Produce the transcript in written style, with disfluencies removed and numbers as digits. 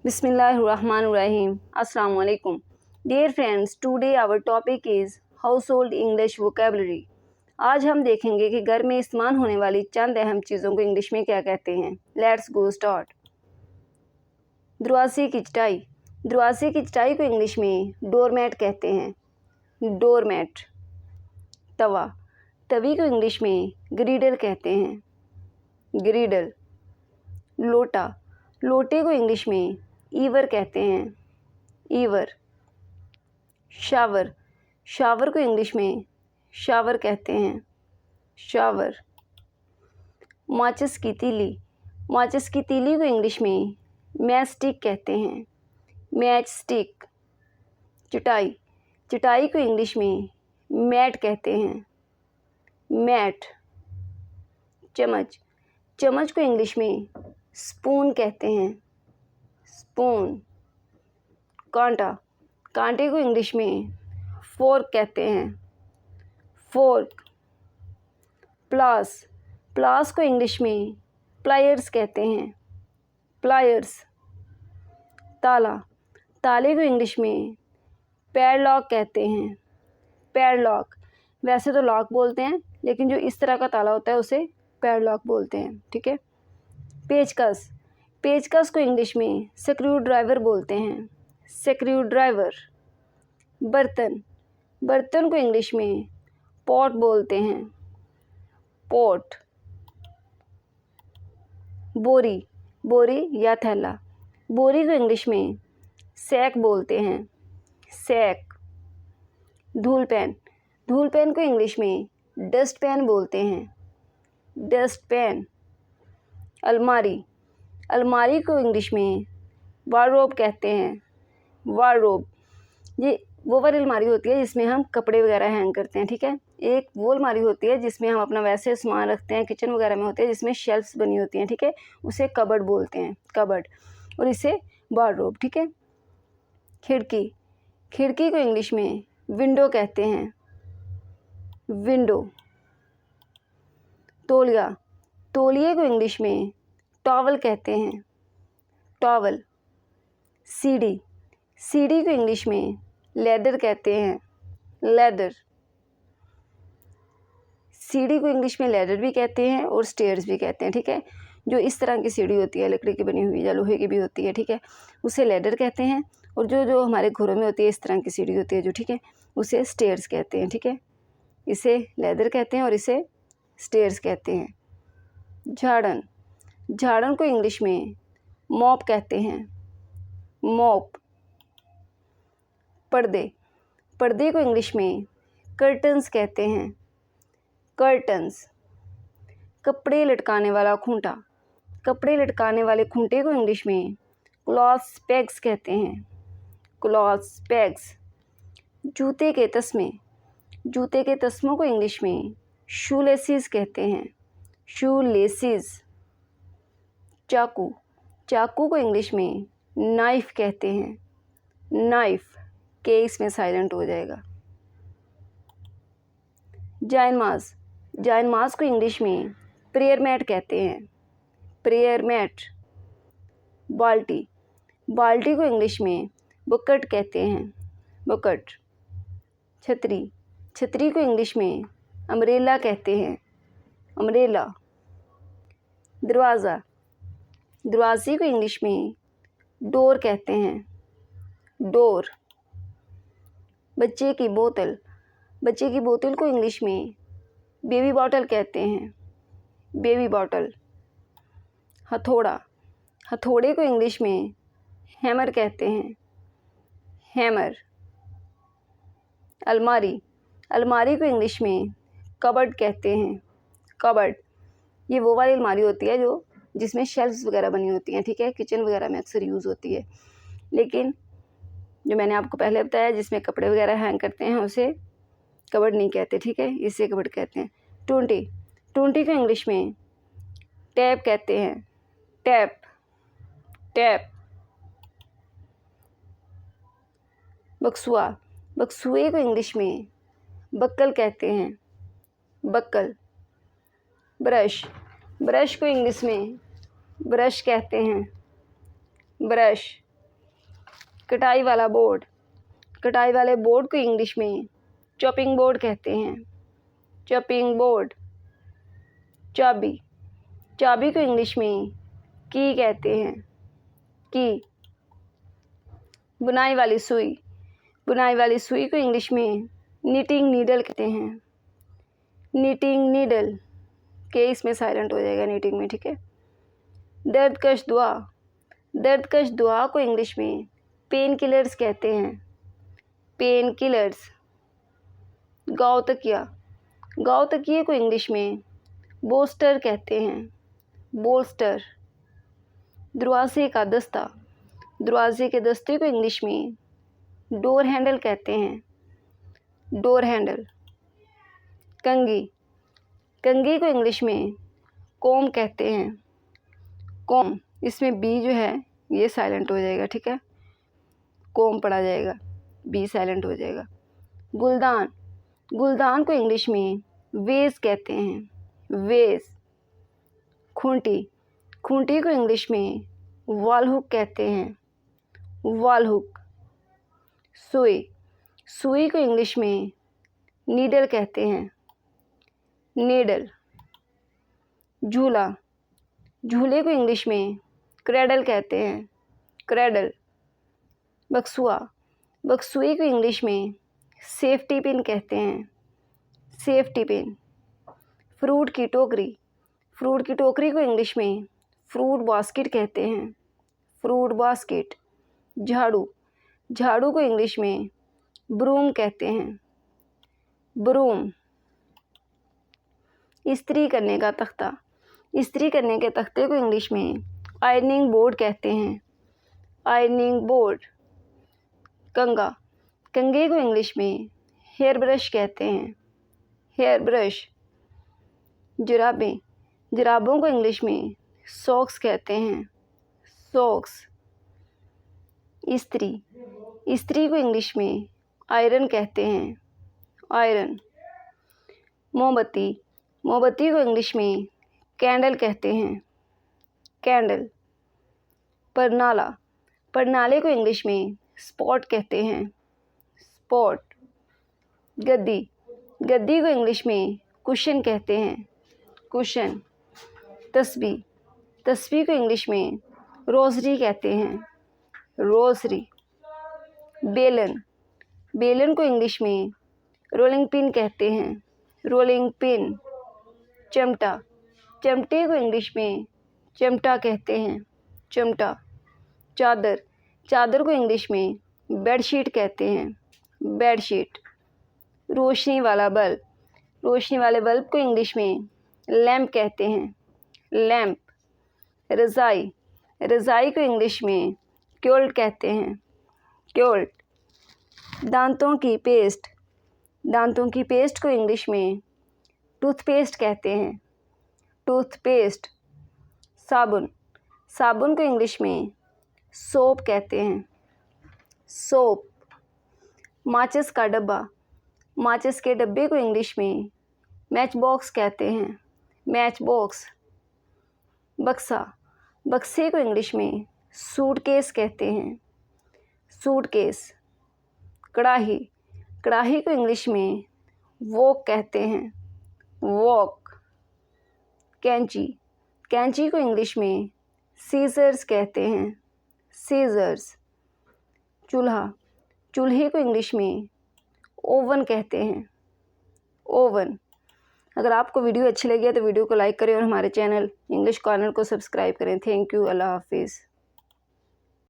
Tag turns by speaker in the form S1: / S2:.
S1: Bismillahirrahmanirrahim. Assalamu alaikum. Dear friends, today our topic is household English vocabulary. आज हम देखेंगे कि घर में इस्तेमाल होने वाली चंद अहम चीज़ों को इंग्लिश में क्या कहते हैं. Let's go start. दरवाजे की चटाई. दरवाजे की चटाई को इंग्लिश में डोरमैट कहते हैं. डोरमैट. तवा. तवी को इंग्लिश में ग्रिडल कहते हैं. ग्रिडल. लोटा. लोटे को इंग्लिश में ईवर कहते हैं. ईवर. शावर. शावर को इंग्लिश में शावर कहते हैं. शावर. माचिस की तीली. माचिस की तीली को इंग्लिश में मैच स्टिक कहते हैं. Match stick. चटाई. चटाई को इंग्लिश में मैट कहते हैं. मैट. चम्मच. चम्मच को इंग्लिश में स्पून कहते हैं. स्पून. कांटा. कांटे को इंग्लिश में फोर्क कहते हैं. फोर्क. प्लास. प्लास को इंग्लिश में प्लायर्स कहते हैं. प्लायर्स. ताला. ताले को इंग्लिश में पैडलॉक कहते हैं. पैडलॉक. वैसे तो लॉक बोलते हैं, लेकिन जो इस तरह का ताला होता है उसे पैडलॉक बोलते हैं. ठीक है. पेचकस. पेचकस को इंग्लिश में स्क्रू ड्राइवर बोलते हैं. Screw driver. बर्तन. बर्तन को इंग्लिश में पॉट बोलते हैं. पॉट. बोरी. बोरी या थैला. बोरी को इंग्लिश में सैक बोलते हैं. सैक. धूल पेन. धूल पेन को इंग्लिश में डस्ट पेन बोलते हैं. Dustpan. अलमारी. अलमारी को इंग्लिश में वार्डरोब कहते हैं. वार्डरोब. ये वो वाली अलमारी होती है जिसमें हम कपड़े वगैरह हैंग करते हैं. ठीक है. एक वो अलमारी होती है जिसमें हम अपना वैसे सामान रखते हैं, किचन वगैरह में होते हैं, जिसमें शेल्फ्स बनी होती हैं. ठीक है. उसे कबर्ड बोलते हैं. कबर्ड. और इसे वार्डरोब. ठीक है. खिड़की. खिड़की को इंग्लिश में विंडो कहते हैं. विंडो. तौलिया. तौलिए को इंग्लिश में टॉवल कहते हैं. टॉवल. सीढ़ी. सीढ़ी को इंग्लिश में लैडर कहते हैं. लैडर. सीढ़ी को इंग्लिश में लैडर भी कहते हैं और स्टेयर्स भी कहते हैं. ठीक है. जो इस तरह की सीढ़ी होती है, लकड़ी की बनी हुई या लोहे की भी होती है. ठीक है. उसे लैडर कहते हैं. और जो जो हमारे घरों में होती है, इस तरह की सीढ़ी होती है जो, ठीक है, उसे स्टेयर्स कहते हैं. ठीक है. इसे लैडर कहते हैं और इसे स्टेयर्स कहते हैं. झाड़न. झाड़न को इंग्लिश में मॉप कहते हैं. मॉप. पर्दे. पर्दे को इंग्लिश में कर्टन्स कहते हैं. कर्टन्स. कपड़े लटकाने वाला खूंटा. कपड़े लटकाने वाले खूंटे को इंग्लिश में क्लॉथ पेग्स कहते हैं. Cloth pegs. जूते के तस्मे. जूते के तस्मों को इंग्लिश में शू लेसिस कहते हैं. शू लेसिस. चाकू. चाकू को इंग्लिश में नाइफ कहते हैं. नाइफ. के इसमें साइलेंट हो जाएगा. जायनमाज. जायनमाज को इंग्लिश में प्रेयर मैट कहते हैं. Prayer mat. बाल्टी. बाल्टी को इंग्लिश में बकेट कहते हैं. बकेट. छतरी. छतरी को इंग्लिश में अम्ब्रेला कहते हैं. अम्ब्रेला. दरवाज़ा. दरवाजे को इंग्लिश में डोर कहते हैं. डोर. बच्चे की बोतल. बच्चे की बोतल को इंग्लिश में बेबी बॉटल कहते हैं. Baby bottle. हथौड़ा. हथौड़े को इंग्लिश में हैमर कहते हैं. हैमर. अलमारी. अलमारी को इंग्लिश में कबर्ड कहते हैं. कबर्ड. ये वो वाली अलमारी होती है जो जिसमें शेल्फ्स वगैरह बनी होती हैं. ठीक है. किचन वगैरह में अक्सर यूज़ होती है. लेकिन जो मैंने आपको पहले बताया जिसमें कपड़े वगैरह हैंग करते हैं उसे कबर्ड नहीं कहते. ठीक है. इसे कबर्ड कहते हैं. टूंटी. टूंटी को इंग्लिश में टैप कहते हैं. टैप. टैप. बक्सुआ. बक्सुए को इंग्लिश में बक्कल कहते हैं. बक्कल. ब्रश. ब्रश को इंग्लिश में ब्रश कहते हैं. ब्रश. कटाई वाला बोर्ड, कटाई वाले बोर्ड को इंग्लिश में चॉपिंग बोर्ड कहते हैं, चॉपिंग बोर्ड। चाबी, चाबी को इंग्लिश में की कहते हैं, की। बुनाई वाली सुई, बुनाई वाली सुई को इंग्लिश में निटिंग नीडल कहते हैं, निटिंग नीडल। के इसमें साइलेंट हो जाएगा नीटिंग में, ठीक है। दर्दकश दुआ, दर्दकश दुआ को इंग्लिश में पेन किलर्स कहते हैं, पेन किलर्स। गाँव तकिया, गाँव तकिए को इंग्लिश में बोस्टर कहते हैं, बोस्टर। दरवाजे का दस्ता, दरवाजे के दस्ते को इंग्लिश में डोर हैंडल कहते हैं, डोर हैंडल। कंघी, कंघी को इंग्लिश में कॉम कहते हैं, कॉम। इसमें बी जो है ये साइलेंट हो जाएगा, ठीक है, कॉम पढ़ा जाएगा, बी साइलेंट हो जाएगा। गुलदान, गुलदान को इंग्लिश में वेज कहते हैं, वेज। खूंटी, खूंटी को इंग्लिश में वॉल हुक कहते हैं, वॉल हुक। सुई, सुई को इंग्लिश में नीडल कहते हैं, नीडल। झूला, झूले को इंग्लिश में क्रेडल कहते हैं, क्रेडल। बक्सुआ, बक्सुए को इंग्लिश में सेफ्टी पिन कहते हैं, सेफ्टी पिन। फ्रूट की टोकरी, फ्रूट की टोकरी को इंग्लिश में फ्रूट बास्केट कहते हैं, फ्रूट बास्केट। झाड़ू, झाड़ू को इंग्लिश में ब्रूम कहते हैं, ब्रूम। इस्त्री करने का तख्ता, इस्त्री करने के तख्ते को इंग्लिश में आयरनिंग बोर्ड कहते हैं, आयरनिंग बोर्ड। कंघा, कंघे को इंग्लिश में हेयर ब्रश कहते हैं, हेयर ब्रश। जुराबें, जुराबों को इंग्लिश में सॉक्स कहते हैं, सॉक्स। इस्त्री, इस्त्री को इंग्लिश में आयरन कहते हैं, आयरन। मोमबत्ती, मोमबत्ती को इंग्लिश में कैंडल कहते हैं, कैंडल। परनाला, परनाले को इंग्लिश में स्पॉट कहते हैं, स्पॉट। गद्दी, गद्दी को इंग्लिश में कुशन कहते हैं, कुशन। तस्बीह, तस्बीह को इंग्लिश में रोजरी कहते हैं, रोजरी। बेलन, बेलन को इंग्लिश में रोलिंग पिन कहते हैं, रोलिंग पिन। चिमटा, चिमटे को इंग्लिश में चिमटा कहते हैं, चिमटा। चादर, चादर को इंग्लिश में बेडशीट कहते हैं, बेडशीट। रोशनी वाला बल्ब, रोशनी वाले बल्ब को इंग्लिश में लैंप कहते हैं, लैंप। रज़ाई, रज़ाई को इंग्लिश में क्योल्ट कहते हैं, क्योल्ट। दांतों की पेस्ट, दांतों की पेस्ट को इंग्लिश में टूथपेस्ट कहते हैं, टूथपेस्ट। साबुन, साबुन को इंग्लिश में सोप कहते हैं, सोप। माचिस का डब्बा, माचिस के डब्बे को इंग्लिश में मैच बॉक्स कहते हैं, मैच बॉक्स। बक्सा, बक्से को इंग्लिश में सूटकेस कहते हैं, सूटकेस। कढ़ाही, कढ़ाही को इंग्लिश में वॉक कहते हैं, वॉक। कैंची, कैंची को इंग्लिश में सीजर्स कहते हैं, सीजर्स। चूल्हा, चूल्हे को इंग्लिश में ओवन कहते हैं, ओवन। अगर आपको वीडियो अच्छी लगी है तो वीडियो को लाइक करें और हमारे चैनल इंग्लिश कॉर्नर को सब्सक्राइब करें। थैंक यू, अल्लाह हाफिज़।